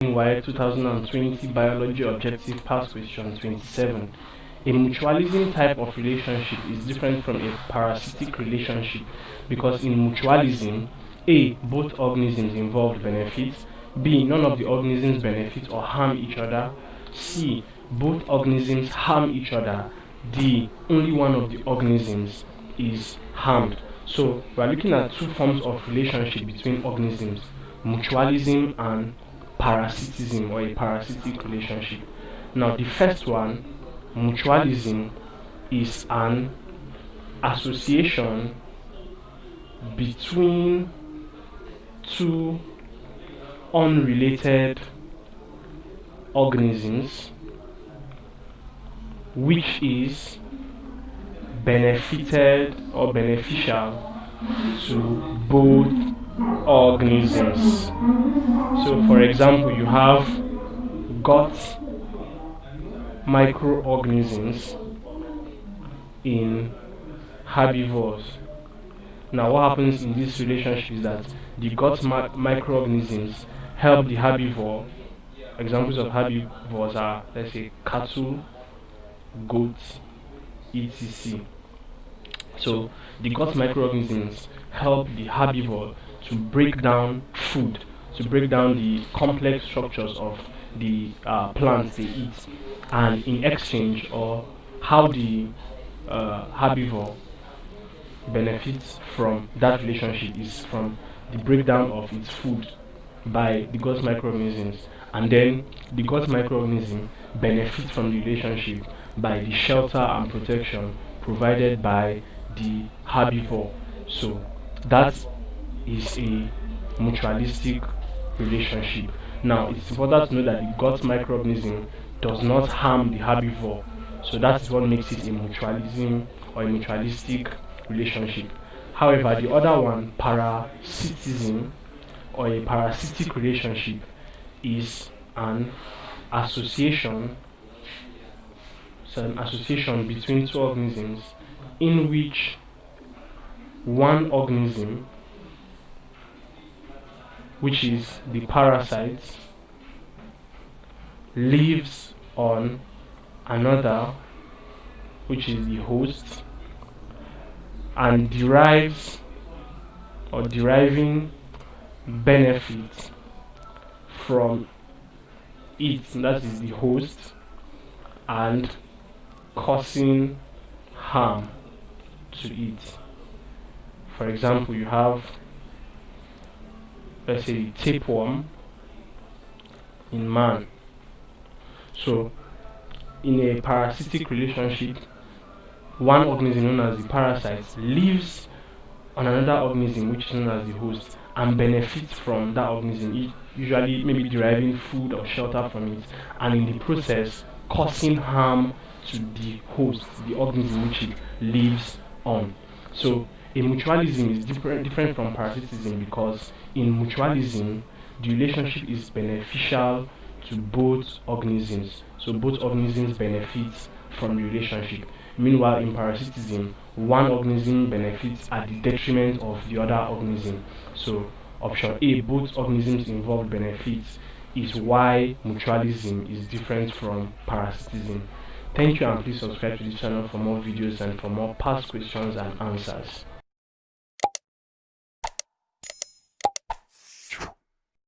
WAEC 2020 Biology Objective Past Question 27. A mutualism type of relationship is different from a parasitic relationship because in mutualism, A. Both organisms involved benefit, B. None of the organisms benefit or harm each other, C. Both organisms harm each other, D. Only one of the organisms is harmed. So we are looking at two forms of relationship between organisms, mutualism and parasitism, or a parasitic relationship. Now the first one, mutualism, is an association between two unrelated organisms which is benefited or beneficial to both organisms. So for example, you have got microorganisms in herbivores. Now what happens in this relationship is that the gut microorganisms help the herbivore. Examples of herbivores are, let's say, cattle, goats, etc. So the gut microorganisms help the herbivore to break down food, to break down the complex structures of the plants they eat, and in exchange, or how the herbivore benefits from that relationship is from the breakdown of its food by the gut microorganisms, and then the gut microorganism benefits from the relationship by the shelter and protection provided by the herbivore. So that is a mutualistic relationship. Now it's important to know that the gut microorganism does not harm the herbivore, so that is what makes it a mutualism or a mutualistic relationship. However, the other one, parasitism or a parasitic relationship, is an association between two organisms in which one organism, which is the parasite, lives on another, which is the host, and deriving benefit from it, that is the host, and causing harm to it. For example, you have, let's say, tapeworm in man. So in a parasitic relationship, one organism known as the parasite lives on another organism which is known as the host and benefits from that organism, usually maybe deriving food or shelter from it, and in the process causing harm to the host, the organism which it lives on. So a mutualism is different from parasitism because in mutualism the relationship is beneficial to both organisms, so both organisms benefit from the relationship. Meanwhile, in parasitism, one organism benefits at the detriment of the other organism. So option A, both organisms involved benefits, is why mutualism is different from parasitism. Thank you, and please subscribe to this channel for more videos and for more past questions and answers.